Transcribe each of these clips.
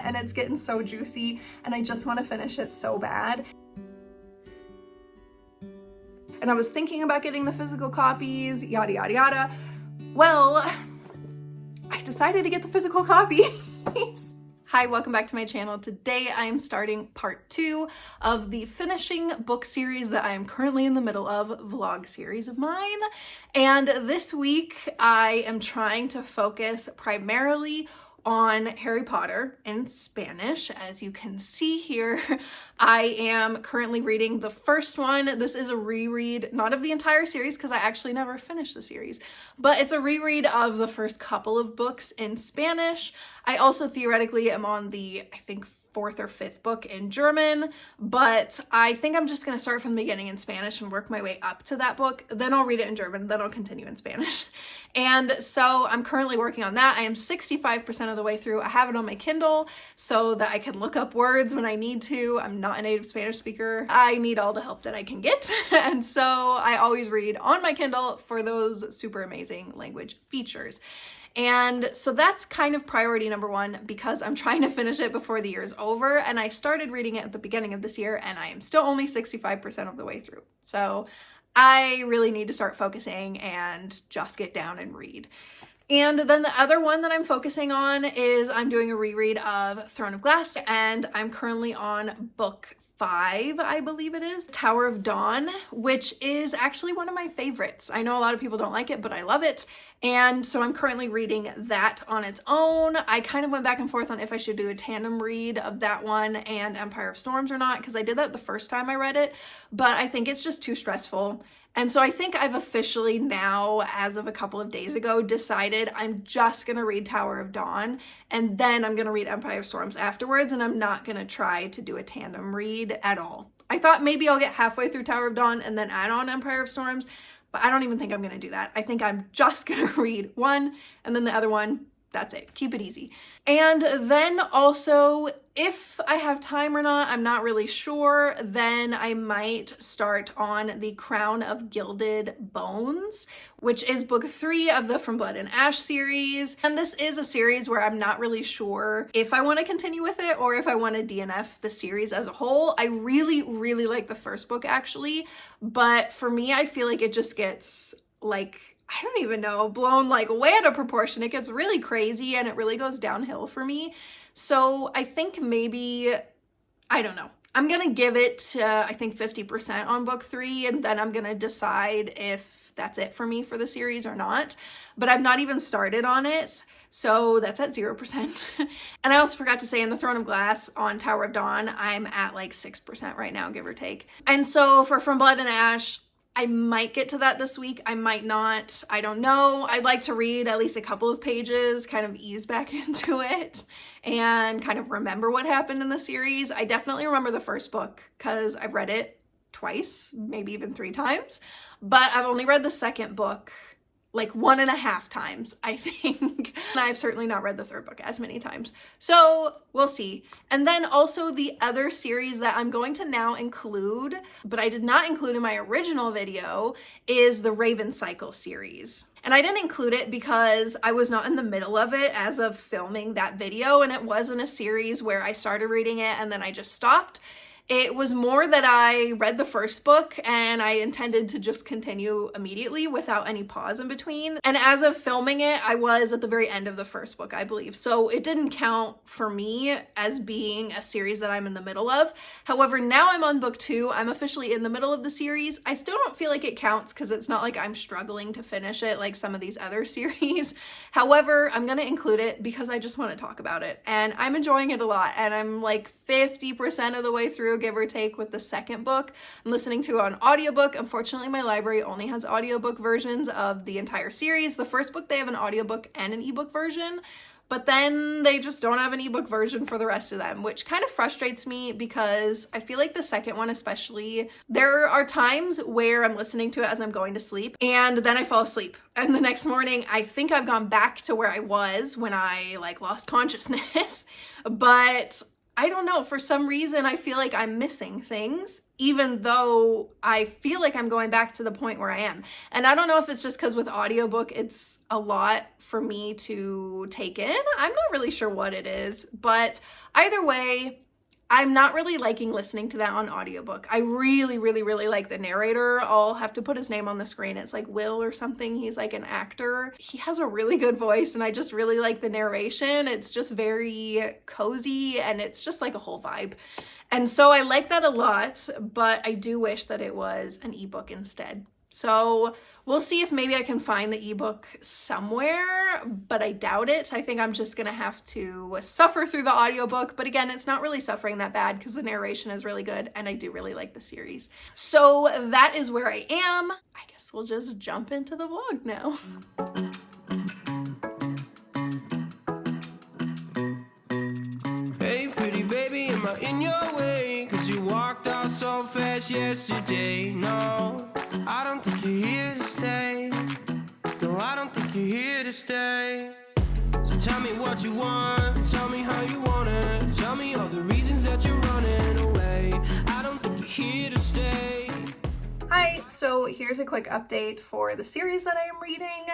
and it's getting so juicy and I just want to finish it so bad. And I was thinking about getting the physical copies, yada yada yada. Well, I decided to get the physical copies. Hi, welcome back to my channel. Today I am starting part 2 of the finishing book series that I am currently in the middle of, vlog series of mine. And this week I am trying to focus primarily on Harry Potter in Spanish. As you can see here, I am currently reading the first one. This is a reread, not of the entire series because I actually never finished the series, but it's a reread of the first couple of books in Spanish. I also theoretically am on the, I think, 4th or 5th book in German, but I think I'm just going to start from the beginning in Spanish and work my way up to that book. Then I'll read it in German, then I'll continue in Spanish. And so I'm currently working on that. I am 65% of the way through. I have it on my Kindle so that I can look up words when I need to. I'm not a native Spanish speaker. I need all the help that I can get. And so I always read on my Kindle for those super amazing language features. And so that's kind of priority number 1 because I'm trying to finish it before the year is over. And I started reading it at the beginning of this year and I am still only 65% of the way through. So I really need to start focusing and just get down and read. And then the other one that I'm focusing on is I'm doing a reread of Throne of Glass, and I'm currently on book 5, I believe it is, Tower of Dawn, which is actually one of my favorites. I know a lot of people don't like it, but I love it. And so I'm currently reading that on its own. I kind of went back and forth on if I should do a tandem read of that one and Empire of Storms or not, because I did that the first time I read it, but I think it's just too stressful. And so I think I've officially now, as of a couple of days ago, decided I'm just going to read Tower of Dawn and then I'm going to read Empire of Storms afterwards, and I'm not going to try to do a tandem read at all. I thought maybe I'll get halfway through Tower of Dawn and then add on Empire of Storms, but I don't even think I'm going to do that. I think I'm just going to read one and then the other one. That's it. Keep it easy. And then also, if I have time or not, I'm not really sure, then I might start on the Crown of Gilded Bones, which is book 3 of the From Blood and Ash series. And this is a series where I'm not really sure if I want to continue with it or if I want to DNF the series as a whole. I really, really like the first book actually, but for me, I feel like it just gets like, I don't even know, blown like way out of proportion. It gets really crazy and it really goes downhill for me. So I think maybe, I don't know. I'm going to give it, I think 50% on book 3, and then I'm going to decide if that's it for me for the series or not. But I've not even started on it, so that's at 0%. And I also forgot to say in the Throne of Glass on Tower of Dawn, I'm at like 6% right now, give or take. And so for From Blood and Ash, I might get to that this week. I might not. I don't know. I'd like to read at least a couple of pages, kind of ease back into it and kind of remember what happened in the series. I definitely remember the first book because I've read it twice, maybe even 3 times, but I've only read the second book like 1.5 times, I think. And I've certainly not read the 3rd book as many times. So we'll see. And then also the other series that I'm going to now include, but I did not include in my original video, is the Raven Cycle series. And I didn't include it because I was not in the middle of it as of filming that video, and it wasn't a series where I started reading it and then I just stopped. It was more that I read the first book and I intended to just continue immediately without any pause in between. And as of filming it, I was at the very end of the first book, I believe. So it didn't count for me as being a series that I'm in the middle of. However, now I'm on book 2. I'm officially in the middle of the series. I still don't feel like it counts because it's not like I'm struggling to finish it like some of these other series. However, I'm going to include it because I just want to talk about it. And I'm enjoying it a lot. And I'm like 50% of the way through, give or take, with the second book. I'm listening to it on audiobook. Unfortunately, my library only has audiobook versions of the entire series. The first book, they have an audiobook and an ebook version, but then they just don't have an ebook version for the rest of them, which kind of frustrates me because I feel like the second one especially, there are times where I'm listening to it as I'm going to sleep and then I fall asleep. And the next morning, I think I've gone back to where I was when I like lost consciousness, but I don't know, for some reason I feel like I'm missing things, even though I feel like I'm going back to the point where I am. And I don't know if it's just because with audiobook it's a lot for me to take in. I'm not really sure what it is, but either way, I'm not really liking listening to that on audiobook. I really, really, really like the narrator. I'll have to put his name on the screen. It's like Will or something. He's like an actor. He has a really good voice and I just really like the narration. It's just very cozy and it's just like a whole vibe. And so I like that a lot, but I do wish that it was an ebook instead. So we'll see if maybe I can find the ebook somewhere, but I doubt it. I think I'm just gonna have to suffer through the audiobook. But again, it's not really suffering that bad because the narration is really good and I do really like the series. So that is where I am. I guess we'll just jump into the vlog now. Hey pretty baby, am I in your way? Cause you walked out so fast yesterday. No, I don't think you're here to stay. No, I don't think you're here to stay. So tell me what you want, tell me how you want it. Tell me all the reasons that you're running away. I don't think you're here to stay. Hi, so here's a quick update for the series that I am reading.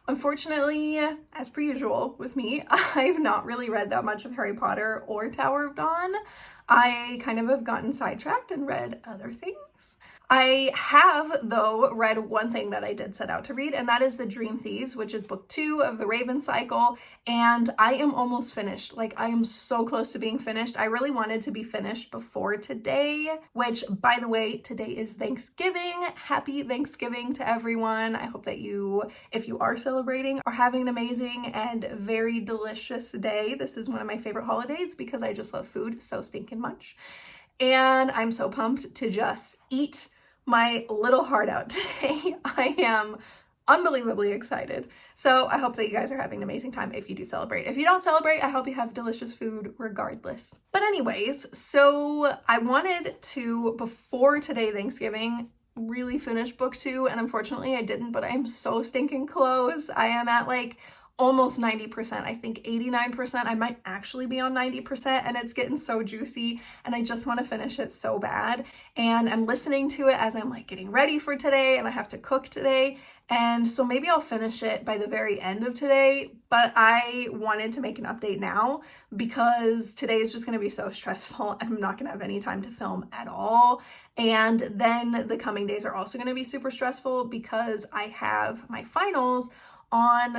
Unfortunately, as per usual with me, I've not really read that much of Harry Potter or Tower of Dawn. I kind of have gotten sidetracked and read other things. I have, though, read one thing that I did set out to read, and that is The Dream Thieves, which is book 2 of the Raven cycle, and I am almost finished. Like, I am so close to being finished. I really wanted to be finished before today, which, by the way, today is Thanksgiving. Happy Thanksgiving to everyone. I hope that you, if you are celebrating, are having an amazing and very delicious day. This is one of my favorite holidays because I just love food so stinking much. And I'm so pumped to just eat my little heart out today. I am unbelievably excited. So I hope that you guys are having an amazing time if you do celebrate. If you don't celebrate, I hope you have delicious food regardless. But anyways, so I wanted to, before today Thanksgiving, really finish book 2, and unfortunately I didn't, but I'm so stinking close. I am at like almost 90%, I think 89%. I might actually be on 90%, and it's getting so juicy and I just want to finish it so bad. And I'm listening to it as I'm like getting ready for today and I have to cook today. And so maybe I'll finish it by the very end of today, but I wanted to make an update now because today is just going to be so stressful and I'm not going to have any time to film at all. And then the coming days are also going to be super stressful because I have my finals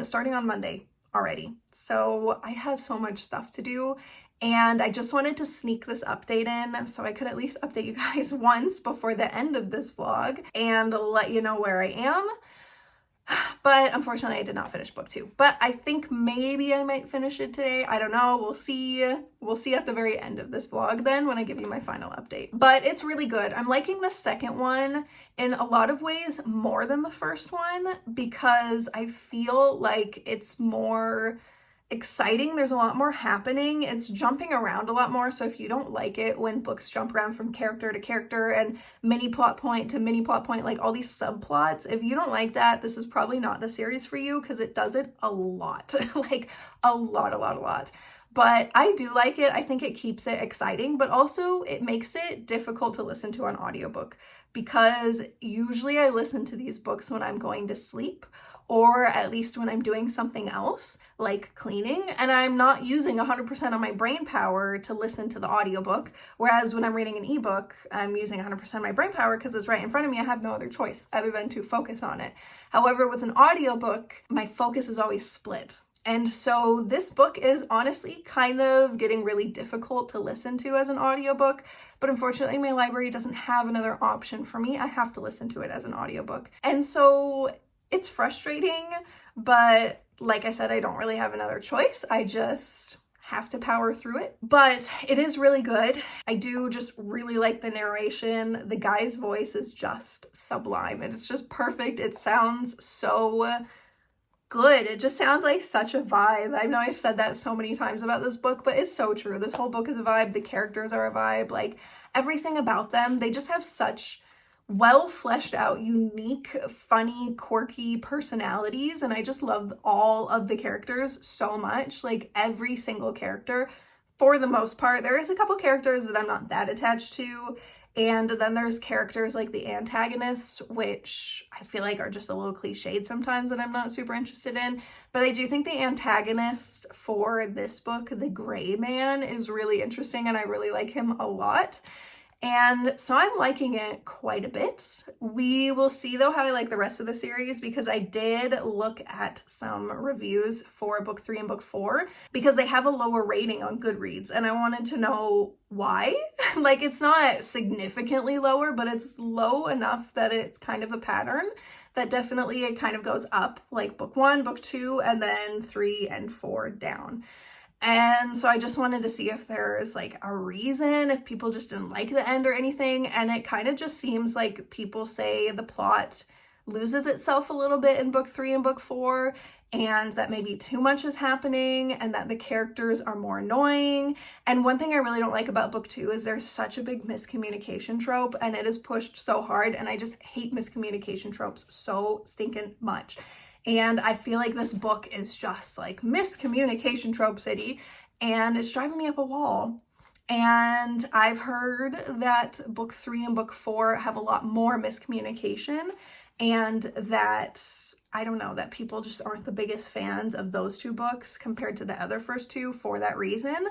starting on Monday already. So I have so much stuff to do and I just wanted to sneak this update in so I could at least update you guys once before the end of this vlog and let you know where I am. But unfortunately I did not finish book 2, but I think maybe I might finish it today. I don't know. We'll see at the very end of this vlog then when I give you my final update. But it's really good. I'm liking the second one in a lot of ways more than the first one because I feel like it's more exciting. There's a lot more happening. It's jumping around a lot more. So if you don't like it when books jump around from character to character and mini plot point to mini plot point, like all these subplots, if you don't like that, this is probably not the series for you because it does it a lot, like a lot. But I do like it. I think it keeps it exciting, but also it makes it difficult to listen to on audiobook because usually I listen to these books when I'm going to sleep or at least when I'm doing something else like cleaning, and I'm not using 100% of my brain power to listen to the audiobook. Whereas when I'm reading an ebook, I'm using 100% of my brain power because it's right in front of me. I have no other choice other than to focus on it. However, with an audiobook, my focus is always split. And so this book is honestly kind of getting really difficult to listen to as an audiobook, but unfortunately my library doesn't have another option for me. I have to listen to it as an audiobook. And so it's frustrating, but like I said, I don't really have another choice. I just have to power through it. But it is really good. I do just really like the narration. The guy's voice is just sublime and it's just perfect. It sounds so good. It just sounds like such a vibe. I know I've said that so many times about this book, but it's so true. This whole book is a vibe. The characters are a vibe. Like everything about them, they just have such well fleshed out, unique, funny, quirky personalities. And I just love all of the characters so much. Like every single character for the most part. There is a couple characters that I'm not that attached to, and then there's characters like the antagonists, which I feel like are just a little cliched sometimes that I'm not super interested in. But I do think the antagonist for this book, the Gray Man, is really interesting, and I really like him a lot. And so I'm liking it quite a bit. We will see though how I like the rest of the series, because I did look at some reviews for book 3 and book 4 because they have a lower rating on Goodreads, and I wanted to know why. Like, it's not significantly lower, but it's low enough that it's kind of a pattern that definitely it kind of goes up, like book 1, book 2, and then 3 and 4 down. And so I just wanted to see if there's like a reason, if people just didn't like the end or anything. And it kind of just seems like people say the plot loses itself a little bit in book 3 and book 4, and that maybe too much is happening, and that the characters are more annoying. And one thing I really don't like about book 2 is there's such a big miscommunication trope, and it is pushed so hard, and I just hate miscommunication tropes so stinking much. And I feel like this book is just like miscommunication trope city, and it's driving me up a wall. And I've heard that book 3 and book 4 have a lot more miscommunication, and that, I don't know, that people just aren't the biggest fans of those 2 books compared to the other first 2 for that reason.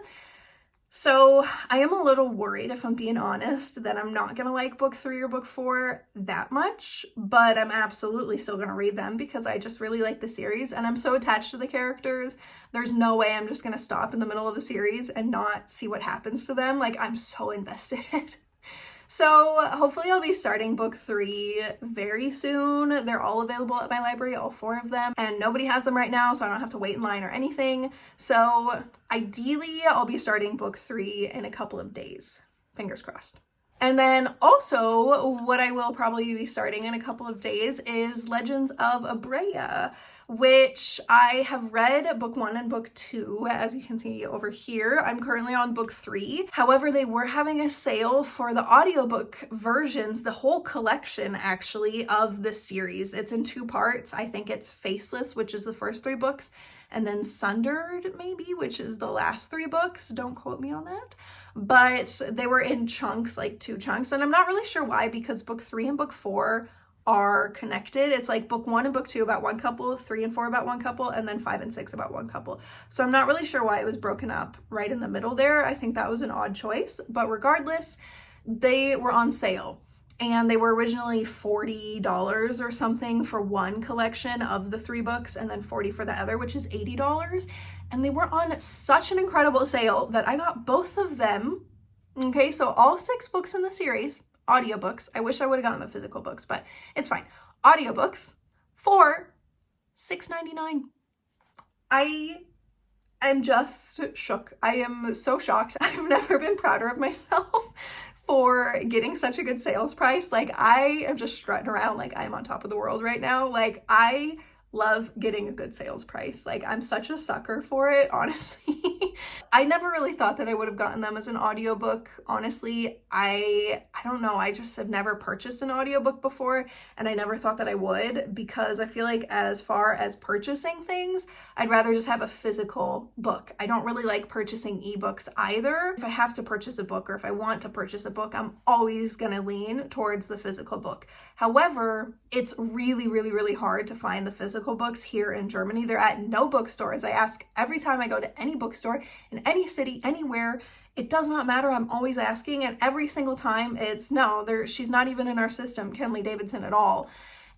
So I am a little worried, if I'm being honest, that I'm not gonna like book 3 or book 4 that much, but I'm absolutely still gonna read them because I just really like the series, and I'm so attached to the characters. There's no way I'm just gonna stop in the middle of a series and not see what happens to them. Like, I'm so invested. So hopefully I'll be starting book 3 very soon. They're all available at my library, all 4 of them, and nobody has them right now, so I don't have to wait in line or anything. So ideally I'll be starting book 3 in a couple of days. Fingers crossed. And then also what I will probably be starting in a couple of days is Legends of Abreia, which I have read book 1 and book 2, as you can see over here. I'm currently on book 3. However, they were having a sale for the audiobook versions, the whole collection actually of the series. It's in 2 parts. I think it's Faceless, which is the first 3 books, and then Sundered maybe, which is the last 3 books. Don't quote me on that. But they were in chunks, like 2 chunks, and I'm not really sure why, because book 3 and book 4 are connected. It's like book 1 and book 2 about one couple, 3 and 4 about one couple, and then 5 and 6 about one couple. So I'm not really sure why it was broken up right in the middle there. I think that was an odd choice, but regardless, they were on sale, and they were originally $40 or something for one collection of the 3 books, and then $40 for the other, which is $80. And they were on such an incredible sale that I got both of them. Okay, so all 6 books in the series, audiobooks. I wish I would have gotten the physical books, but it's fine. Audiobooks for $6.99. I am just shook. I am so shocked. I've never been prouder of myself for getting such a good sales price. Like, I am just strutting around like I'm on top of the world right now. Like, I love getting a good sales price. Like, I'm such a sucker for it, honestly. I never really thought that I would have gotten them as an audiobook. Honestly, I don't know. I just have never purchased an audiobook before, and I never thought that I would, because I feel like as far as purchasing things, I'd rather just have a physical book. I don't really like purchasing ebooks either. If I have to purchase a book, or if I want to purchase a book, I'm always gonna lean towards the physical book. However, it's really, really, really hard to find the physical books here in Germany. They're at no bookstores. I ask every time I go to any bookstore in any city, anywhere. It does not matter. I'm always asking, and every single time it's no, she's not even in our system, Kenley Davidson, at all.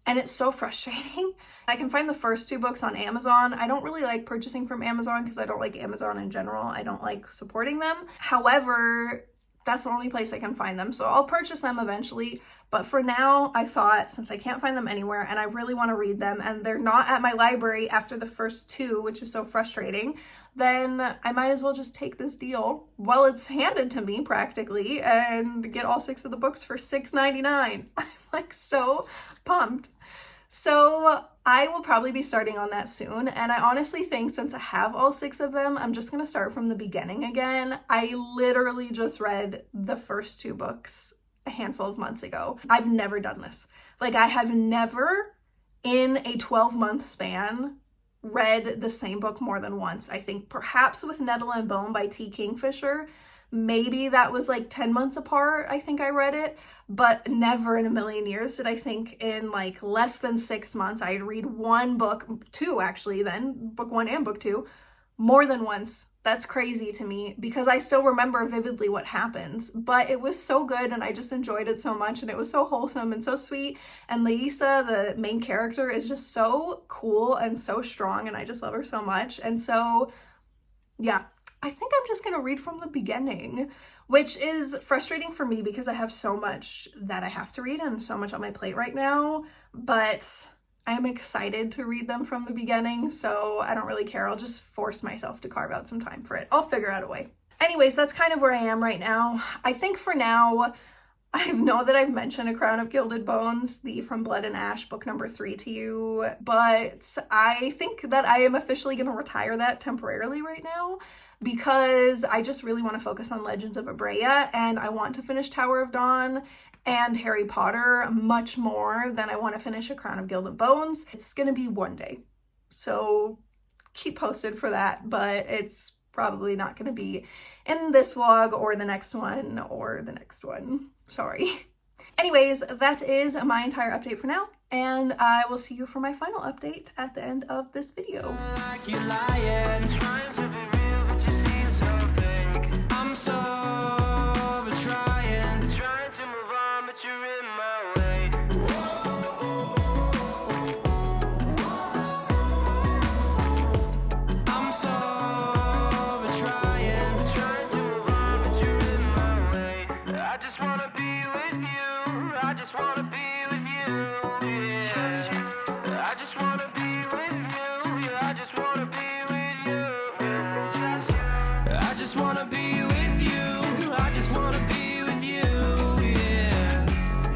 And it's so frustrating. I can find the first 2 books on Amazon. I don't really like purchasing from Amazon because I don't like Amazon in general. I don't like supporting them. However, that's the only place I can find them. So I'll purchase them eventually. But for now, I thought, since I can't find them anywhere and I really want to read them, and they're not at my library after the first 2, which is so frustrating, then I might as well just take this deal while it's handed to me practically and get all 6 of the books for $6.99. I'm like so pumped. So I will probably be starting on that soon. And I honestly think, since I have all 6 of them, I'm just going to start from the beginning again. I literally just read the first 2 books a handful of months ago. I've never done this. Like, I have never in a 12-month span read the same book more than once. I think perhaps with Nettle and Bone by T. Kingfisher, maybe that was like 10 months apart, I think I read it, but never in a million years did I think in like less than 6 months I'd read one book, two actually then, book one and book two, more than once. That's crazy to me because I still remember vividly what happens, but it was so good and I just enjoyed it so much and it was so wholesome and so sweet. And Lisa, the main character, is just so cool and so strong and I just love her so much. And so, yeah, I think I'm just gonna read from the beginning, which is frustrating for me because I have so much that I have to read and so much on my plate right now, but I'm excited to read them from the beginning, so I don't really care. I'll just force myself to carve out some time for it. I'll figure out a way. Anyways, that's kind of where I am right now. I think for now, I know that I've mentioned A Crown of Gilded Bones, the From Blood and Ash book number 3 to you, but I think that I am officially going to retire that temporarily right now because I just really want to focus on Legends of Abreia and I want to finish Tower of Dawn and Harry Potter much more than I want to finish A Crown of Gilded Bones. It's gonna be one day, so keep posted for that, but it's probably not gonna be in this vlog or the next one or the next one. Sorry. Anyways, that is my entire update for now, and I will see you for my final update at the end of this video. Like you're lying, trying to be real, but you seem so fake. I'm so over trying to move on, but you're in my way. I'm so over trying to move on, but you're in my way. I just wanna be with you. I just wanna be with you. Yeah. I just wanna be with you. Yeah, I just wanna be with you. I just wanna be with you. I just wanna be with you.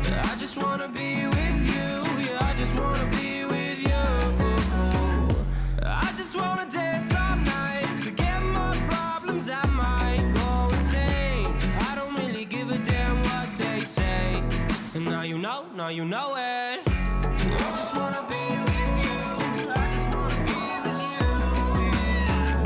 Yeah. I just wanna be with you. Yeah, I just wanna be with you. I just wanna dance all night. Forget my problems, I might go insane. I don't really give a damn what they say. And now you know it. I just wanna be with you. I just wanna be with you. Yeah.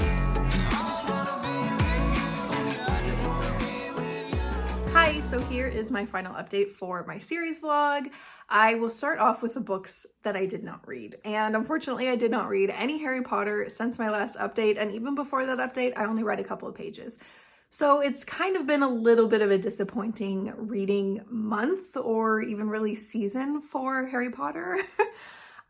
I just wanna be with you. Yeah, I just wanna be with you. Hi, so here is my final update for my series vlog. I will start off with the books that I did not read. And unfortunately, I did not read any Harry Potter since my last update. And even before that update, I only read a couple of pages. So it's kind of been a little bit of a disappointing reading month or even really season for Harry Potter.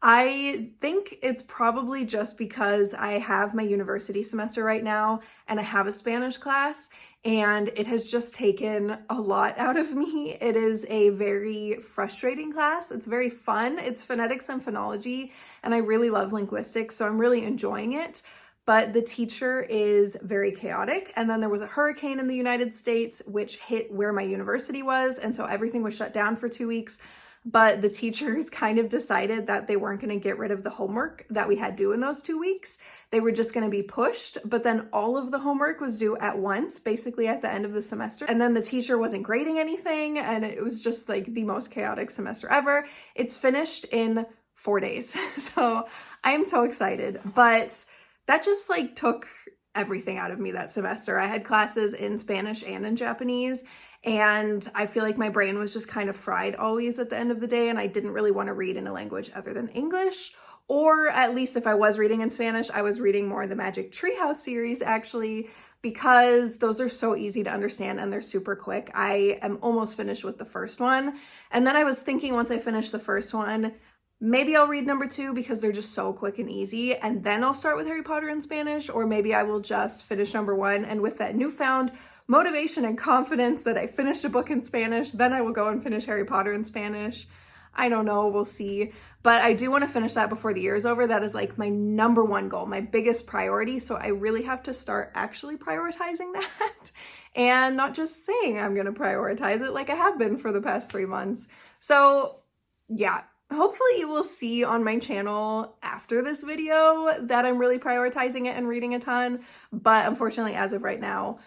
I think it's probably just because I have my university semester right now and I have a Spanish class and it has just taken a lot out of me. It is a very frustrating class. It's very fun. It's phonetics and phonology and I really love linguistics, so I'm really enjoying it. But the teacher is very chaotic. And then there was a hurricane in the United States, which hit where my university was. And so everything was shut down for 2 weeks. But the teachers kind of decided that they weren't going to get rid of the homework that we had due in those 2 weeks. They were just going to be pushed. But then all of the homework was due at once, basically at the end of the semester. And then the teacher wasn't grading anything. And it was just like the most chaotic semester ever. It's finished in 4 days. So I am so excited. But that just like took everything out of me that semester. I had classes in Spanish and in Japanese, and I feel like my brain was just kind of fried always at the end of the day, and I didn't really want to read in a language other than English, or at least if I was reading in Spanish, I was reading more the Magic Treehouse series actually, because those are so easy to understand and they're super quick. I am almost finished with the first one, and then I was thinking once I finished the first one, maybe I'll read number 2 because they're just so quick and easy, and then I'll start with Harry Potter in Spanish, or maybe I will just finish number 1, and with that newfound motivation and confidence that I finished a book in Spanish, then I will go and finish Harry Potter in Spanish. I don't know, we'll see. But I do want to finish that before the year is over. That is like my number 1 goal, my biggest priority, so I really have to start actually prioritizing that, and not just saying I'm going to prioritize it like I have been for the past 3 months. So yeah. Hopefully you will see on my channel after this video that I'm really prioritizing it and reading a ton, but unfortunately as of right now,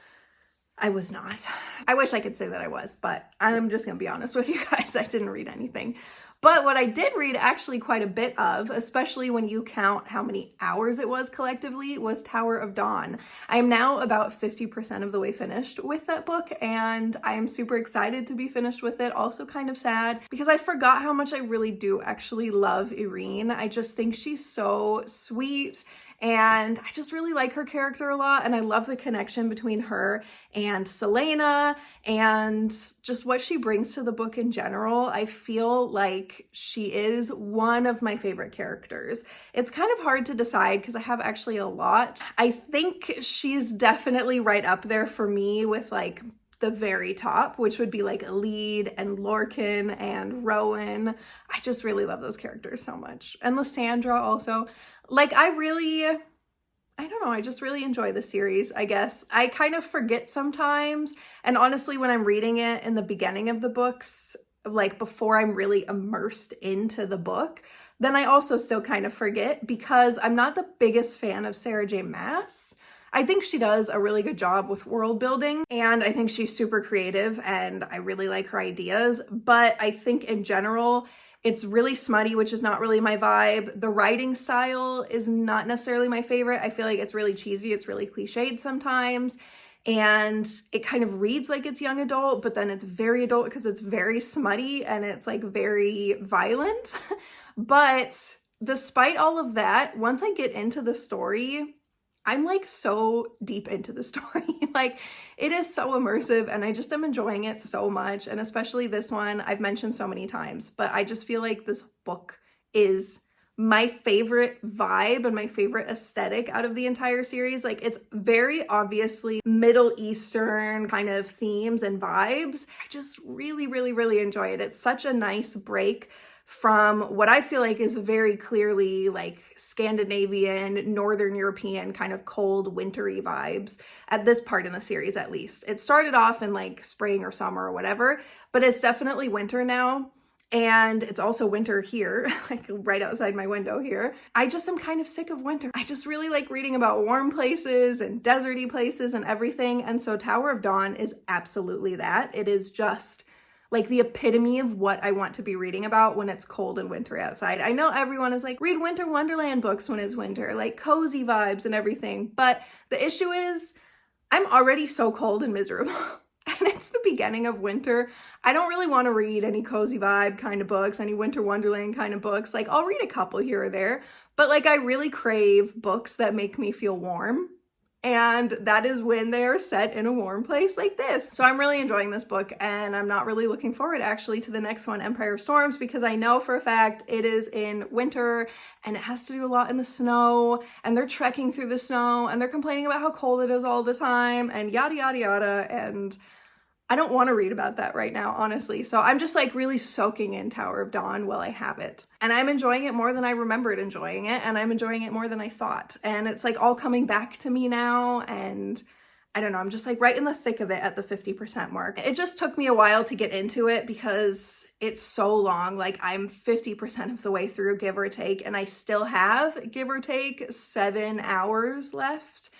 I was not. I wish I could say that I was, but I'm just gonna be honest with you guys, I didn't read anything. But what I did read actually quite a bit of, especially when you count how many hours it was collectively, was Tower of Dawn. I am now about 50% of the way finished with that book, and I am super excited to be finished with it. Also kind of sad because I forgot how much I really do actually love Irene. I just think she's so sweet. And I just really like her character a lot, and I love the connection between her and Selena and just what she brings to the book in general. I feel like she is one of my favorite characters. It's kind of hard to decide because I have actually a lot. I think she's definitely right up there for me with like the very top, which would be like Lead and Lorcan and Rowan. I just really love those characters so much. And Lysandra also. Like, I don't know, I just really enjoy the series, I guess. I kind of forget sometimes, and honestly, when I'm reading it in the beginning of the books, like before I'm really immersed into the book, then I also still kind of forget because I'm not the biggest fan of Sarah J. Maas. I think she does a really good job with world building, and I think she's super creative, and I really like her ideas, but I think in general, it's really smutty, which is not really my vibe. The writing style is not necessarily my favorite. I feel like it's really cheesy. It's really cliched sometimes. And it kind of reads like it's young adult, but then it's very adult because it's very smutty and it's like very violent. But despite all of that, once I get into the story, I'm like so deep into the story. Like, it is so immersive and I just am enjoying it so much. And especially this one, I've mentioned so many times, but I just feel like this book is my favorite vibe and my favorite aesthetic out of the entire series. Like, it's very obviously Middle Eastern kind of themes and vibes. I just really, really, really enjoy it. It's such a nice break from what I feel like is very clearly like Scandinavian, Northern European kind of cold, wintry vibes at this part in the series, at least. It started off in like spring or summer or whatever, but it's definitely winter now. And it's also winter here, like right outside my window here. I just am kind of sick of winter. I just really like reading about warm places and deserty places and everything. And so Tower of Dawn is absolutely that. It is just like the epitome of what I want to be reading about when it's cold and wintry outside. I know everyone is like, read Winter Wonderland books when it's winter, like cozy vibes and everything. But the issue is I'm already so cold and miserable. And it's the beginning of winter. I don't really want to read any cozy vibe kind of books, any Winter Wonderland kind of books. Like, I'll read a couple here or there, but like I really crave books that make me feel warm. And that is when they are set in a warm place like this. So I'm really enjoying this book, and I'm not really looking forward actually to the next one, Empire of Storms, because I know for a fact it is in winter and it has to do a lot in the snow, and they're trekking through the snow and they're complaining about how cold it is all the time and yada, yada, yada. And I don't want to read about that right now, honestly. So I'm just like really soaking in Tower of Dawn while I have it. And I'm enjoying it more than I remembered enjoying it. And I'm enjoying it more than I thought. And it's like all coming back to me now. And I don't know, I'm just like right in the thick of it at the 50% mark. It just took me a while to get into it because it's so long. Like, I'm 50% of the way through, give or take. And I still have, give or take, 7 hours left.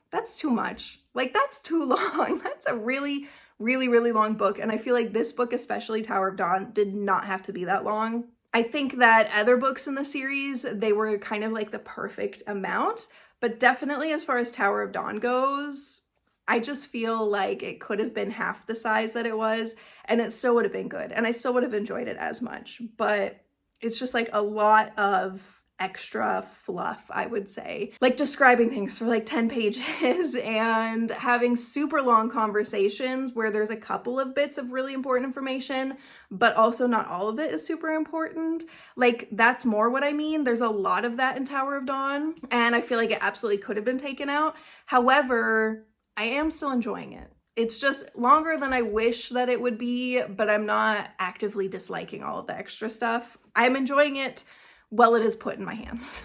That's too much. Like, that's too long. That's a really, really long book. And I feel like this book, especially Tower of Dawn, did not have to be that long. I think that other books in the series, they were kind of like the perfect amount, but definitely as far as Tower of Dawn goes, I just feel like it could have been half the size that it was, and it still would have been good. And I still would have enjoyed it as much, but it's just like a lot of extra fluff, I would say. Like describing things for like 10 pages and having super long conversations where there's a couple of bits of really important information, but also not all of it is super important. Like, that's more what I mean. There's a lot of that in Tower of Dawn, and I feel like it absolutely could have been taken out. However, I am still enjoying it. It's just longer than I wish that it would be, but I'm not actively disliking all of the extra stuff. I'm enjoying it while it is put in my hands.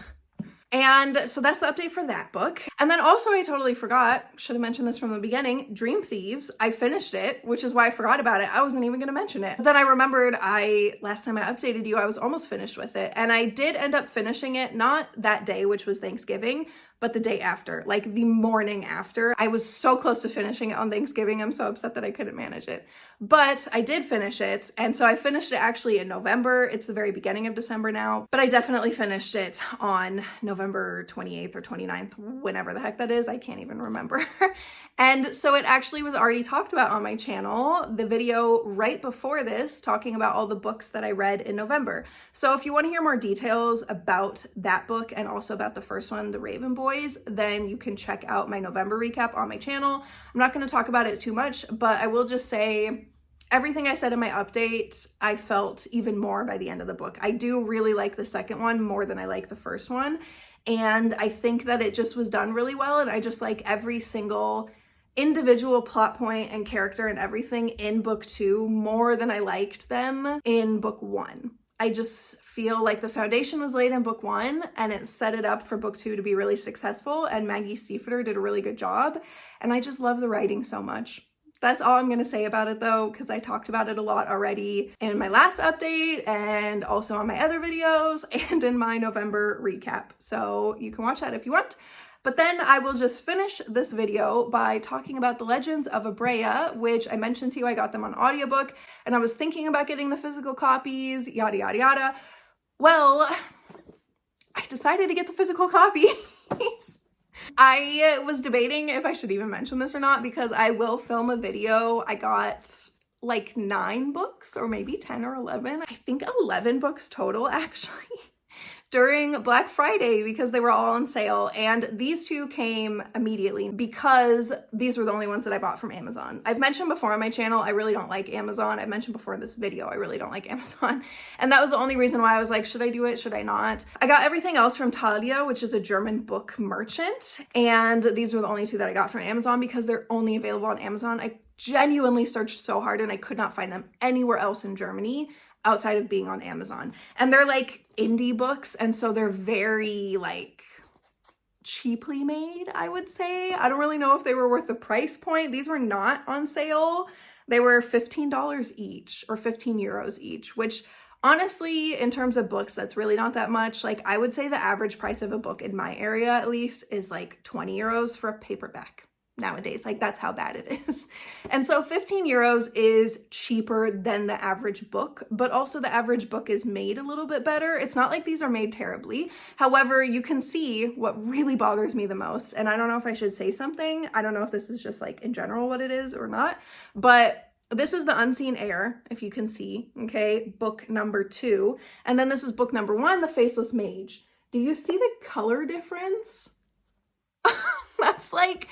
And so that's the update for that book. And then also, I totally forgot, should have mentioned this from the beginning, Dream Thieves. I finished it, which is why I forgot about it. I wasn't even gonna mention it. But then I remembered last time I updated you, I was almost finished with it. And I did end up finishing it, not that day, which was Thanksgiving, but the day after, like the morning after. I was so close to finishing it on Thanksgiving. I'm so upset that I couldn't manage it, but I did finish it. And so I finished it actually in November. It's the very beginning of December now, but I definitely finished it on November 28th or 29th, whenever the heck that is. I can't even remember. And so it actually was already talked about on my channel, the video right before this, talking about all the books that I read in November. So if you want to hear more details about that book and also about the first one, The Raven Boys, then you can check out my November recap on my channel. I'm not going to talk about it too much, but I will just say everything I said in my update, I felt even more by the end of the book. I do really like the second one more than I like the first one. And I think that it just was done really well. And I just like every single individual plot point and character and everything in book 2 more than I liked them in book 1. I just feel like the foundation was laid in book 1 and it set it up for book 2 to be really successful, and Maggie Stiefvater did a really good job, and I just love the writing so much. That's all I'm going to say about it though, because I talked about it a lot already in my last update and also on my other videos and in my November recap. So you can watch that if you want. But then I will just finish this video by talking about the Legends of Abreia, which I mentioned to you, I got them on audiobook, and I was thinking about getting the physical copies, yada, yada, yada. Well, I decided to get the physical copies. I was debating if I should even mention this or not, because I will film a video. I got like 9 books or maybe 10 or 11. I think 11 books total actually. During Black Friday, because they were all on sale, and these 2 came immediately because these were the only ones that I bought from Amazon. I've mentioned before on my channel, I really don't like Amazon. I've mentioned before in this video, I really don't like Amazon. And that was the only reason why I was like, should I do it? Should I not? I got everything else from Thalia, which is a German book merchant. And these were the only 2 that I got from Amazon because they're only available on Amazon. I genuinely searched so hard and I could not find them anywhere else in Germany outside of being on Amazon. And they're like indie books, and so they're very like cheaply made, I would say. I don't really know if they were worth the price point. These were not on sale. They were $15 each or 15 euros each, which honestly, in terms of books, that's really not that much. Like I would say the average price of a book in my area at least is like 20 euros for a paperback nowadays. Like that's how bad it is. And so 15 euros is cheaper than the average book, but also the average book is made a little bit better. It's not like these are made terribly. However, you can see what really bothers me the most, and I don't know if I should say something. I don't know if this is just like in general what it is or not, but this is The Unseen Heir, if you can see, okay, book number 2. And then this is book number 1, The Faceless Mage. Do you see the color difference? That's like,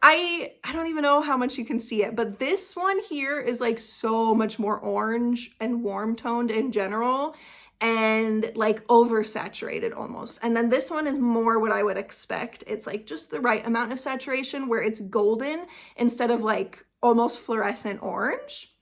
I don't even know how much you can see it, but this one here is like so much more orange and warm toned in general and like oversaturated almost. And then this one is more what I would expect. It's like just the right amount of saturation where it's golden instead of like almost fluorescent orange.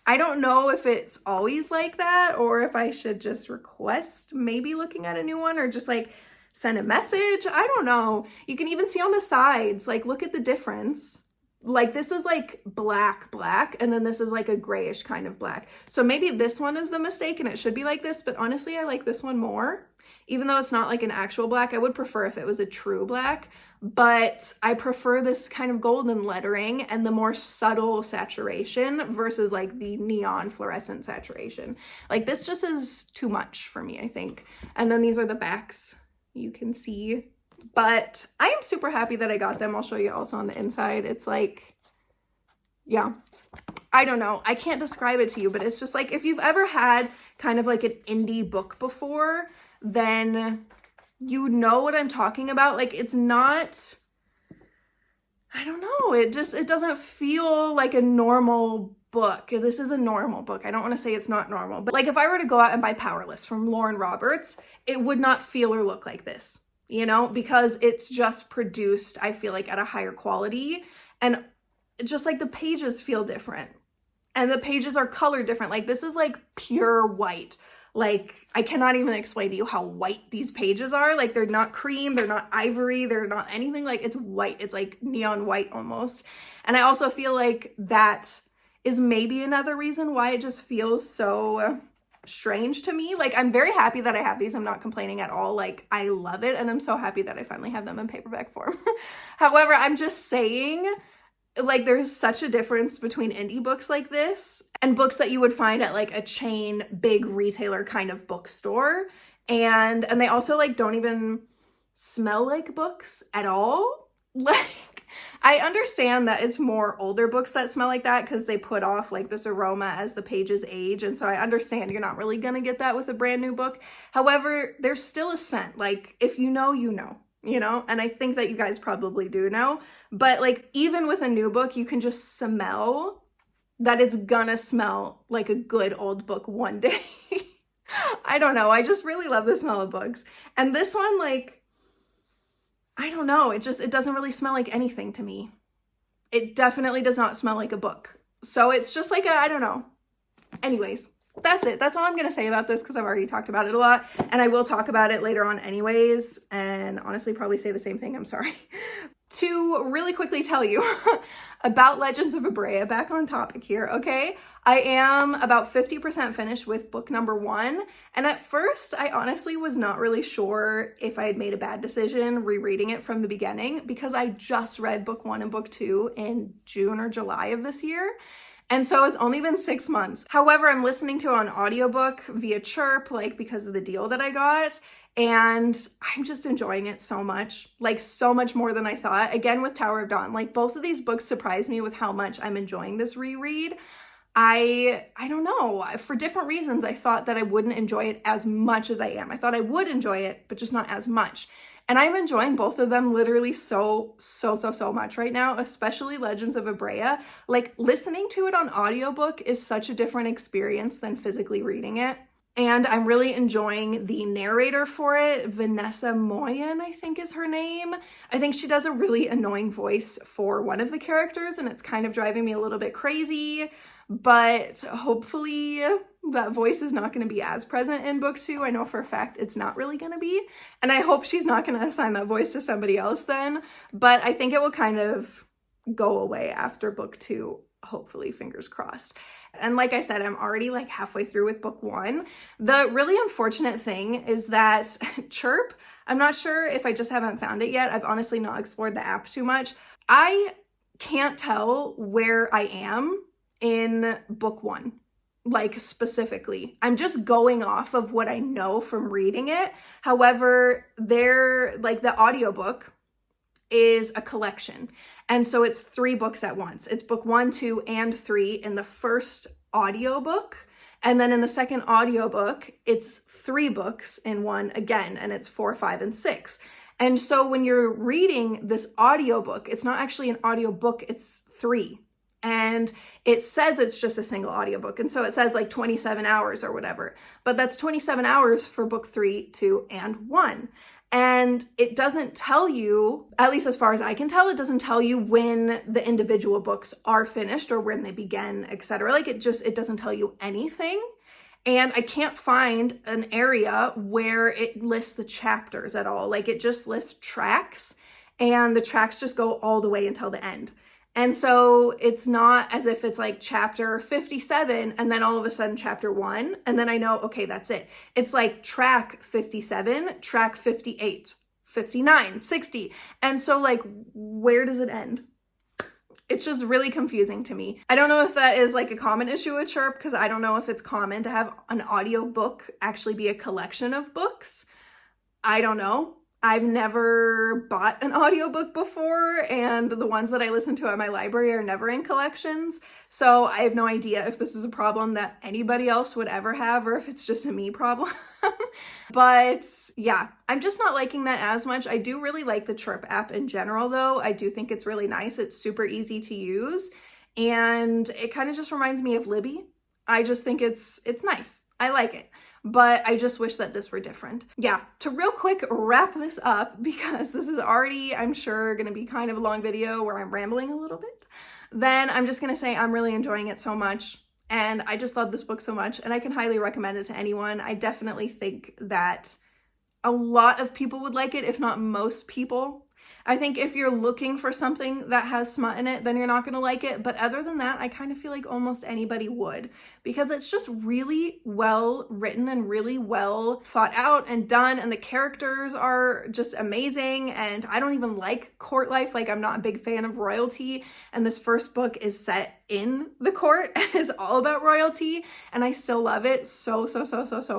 I don't know if it's always like that or if I should just request maybe looking at a new one or just like send a message. I don't know. You can even see on the sides, like look at the difference. Like this is like black, and then this is like a grayish kind of black. So maybe this one is the mistake and it should be like this, but honestly, I like this one more. Even though it's not like an actual black, I would prefer if it was a true black, but I prefer this kind of golden lettering and the more subtle saturation versus like the neon fluorescent saturation. Like this just is too much for me, I think. And then these are the backs. You can see, but I am super happy that I got them. I'll show you also on the inside. It's like, yeah, I don't know. I can't describe it to you, but it's just like, if you've ever had kind of like an indie book before, then you know what I'm talking about. Like it's not, I don't know. It doesn't feel like a normal book. This is a normal book. I don't want to say it's not normal, but like if I were to go out and buy Powerless from Lauren Roberts, it would not feel or look like this, you know, because it's just produced, I feel like, at a higher quality, and just like the pages feel different and the pages are colored different. Like this is like pure white. Like I cannot even explain to you how white these pages are. Like they're not cream, they're not ivory, they're not anything. Like it's white. It's like neon white almost. And I also feel like that is maybe another reason why it just feels so strange to me. Like, I'm very happy that I have these. I'm not complaining at all. Like, I love it, and I'm so happy that I finally have them in paperback form. However, I'm just saying, like, there's such a difference between indie books like this and books that you would find at like a chain big retailer kind of bookstore. And they also like don't even smell like books at all. Like, I understand that it's more older books that smell like that because they put off like this aroma as the pages age. And so I understand you're not really going to get that with a brand new book. However, there's still a scent. Like, if you know, you know. You know, and I think that you guys probably do know, but like even with a new book, you can just smell that it's gonna smell like a good old book one day. I don't know. I just really love the smell of books. And this one, like, I don't know. It doesn't really smell like anything to me. It definitely does not smell like a book. So it's just like I don't know. Anyways. That's it. That's all I'm going to say about this because I've already talked about it a lot, and I will talk about it later on anyways, and honestly probably say the same thing. I'm sorry. To really quickly tell you about Legends of Abreia, back on topic here, okay? I am about 50% finished with book number 1, and at first I honestly was not really sure if I had made a bad decision rereading it from the beginning because I just read book 1 and book 2 in June or July of this year. And so it's only been 6 months. However, I'm listening to it on audiobook via Chirp, like because of the deal that I got. And I'm just enjoying it so much, like so much more than I thought. Again, with Tower of Dawn, like both of these books surprised me with how much I'm enjoying this reread. I don't know, for different reasons, I thought that I wouldn't enjoy it as much as I am. I thought I would enjoy it, but just not as much. And I'm enjoying both of them literally so much right now, especially Legends of Abreia. Like, listening to it on audiobook is such a different experience than physically reading it. And I'm really enjoying the narrator for it. Vanessa Moyen, I think is her name. I think she does a really annoying voice for one of the characters, and it's kind of driving me a little bit crazy. But hopefully that voice is not going to be as present in book 2. I know for a fact it's not really going to be. And I hope she's not going to assign that voice to somebody else then. But I think it will kind of go away after book 2, hopefully, fingers crossed. And like I said, I'm already like halfway through with book 1. The really unfortunate thing is that Chirp, I'm not sure if I just haven't found it yet. I've honestly not explored the app too much. I can't tell where I am in book 1, like specifically. I'm just going off of what I know from reading it. However, like the audiobook is a collection. And so it's 3 books at once. It's book 1, 2, and 3 in the first audiobook. And then in the second audiobook, it's 3 books in one again, and it's 4, 5, and 6. And so when you're reading this audiobook, it's not actually an audiobook, it's 3. And it says it's just a single audiobook. And so it says like 27 hours or whatever. But that's 27 hours for book 3, 2, and 1. And it doesn't tell you, at least as far as I can tell, it doesn't tell you when the individual books are finished or when they begin, etc. Like it doesn't tell you anything. And I can't find an area where it lists the chapters at all. Like it just lists tracks, and the tracks just go all the way until the end. And so it's not as if it's like chapter 57 and then all of a sudden chapter 1. And then I know, okay, that's it. It's like track 57, track 58, 59, 60. And so like, where does it end? It's just really confusing to me. I don't know if that is like a common issue with Chirp, because I don't know if it's common to have an audiobook actually be a collection of books. I don't know. I've never bought an audiobook before, and the ones that I listen to at my library are never in collections. So I have no idea if this is a problem that anybody else would ever have, or if it's just a me problem. But yeah, I'm just not liking that as much. I do really like the Chirp app in general, though. I do think it's really nice. It's super easy to use, and it kind of just reminds me of Libby. I just think it's nice. I like it. But I just wish that this were different. Yeah, to real quick wrap this up, because this is already, I'm sure, gonna be kind of a long video where I'm rambling a little bit, then I'm just gonna say I'm really enjoying it so much, and I just love this book so much, and I can highly recommend it to anyone. I definitely think that a lot of people would like it, if not most people. I think if you're looking for something that has smut in it, then you're not gonna like it. But other than that, I kind of feel like almost anybody would, because it's just really well written and really well thought out and done, and the characters are just amazing. And I don't even like court life. Like, I'm not a big fan of royalty, and this first book is set in the court and is all about royalty, and I still love it so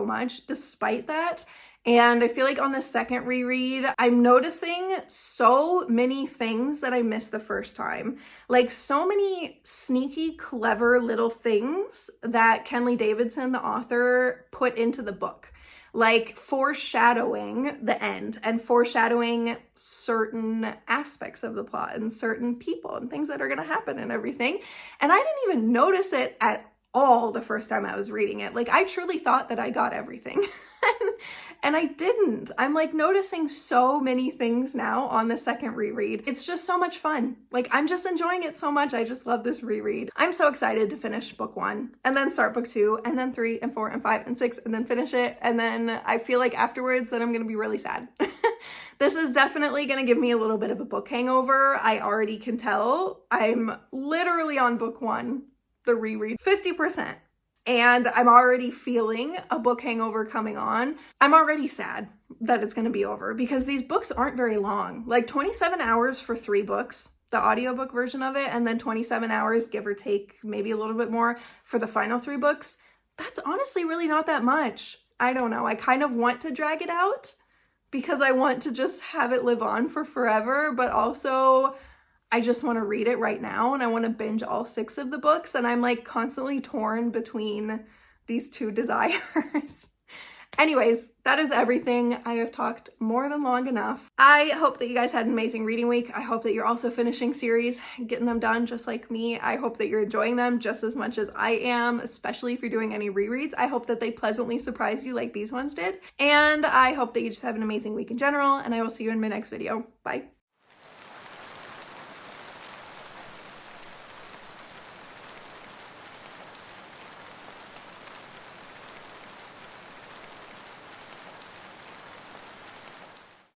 much despite that. And I feel like on the second reread, I'm noticing so many things that I missed the first time. Like, so many sneaky, clever little things that Kenley Davidson, the author, put into the book. Like foreshadowing the end and foreshadowing certain aspects of the plot and certain people and things that are going to happen and everything. And I didn't even notice it at all the first time I was reading it. Like, I truly thought that I got everything. And I didn't. I'm like noticing so many things now on the second reread. It's just so much fun. Like, I'm just enjoying it so much. I just love this reread. I'm so excited to finish book 1 and then start book 2 and then 3 and 4 and 5 and 6 and then finish it. And then I feel like afterwards that I'm going to be really sad. This is definitely going to give me a little bit of a book hangover. I already can tell. I'm literally on book 1, the reread, 50%. And I'm already feeling a book hangover coming on. I'm already sad that it's going to be over because these books aren't very long. Like 27 hours for 3 books, the audiobook version of it, and then 27 hours, give or take, maybe a little bit more for the final 3 books. That's honestly really not that much. I don't know. I kind of want to drag it out because I want to just have it live on for forever, but also I just want to read it right now and I want to binge all 6 of the books, and I'm like constantly torn between these 2 desires. Anyways, that is everything. I have talked more than long enough. I hope that you guys had an amazing reading week. I hope that you're also finishing series, getting them done just like me. I hope that you're enjoying them just as much as I am, especially if you're doing any rereads. I hope that they pleasantly surprise you like these ones did. And I hope that you just have an amazing week in general, and I will see you in my next video. Bye.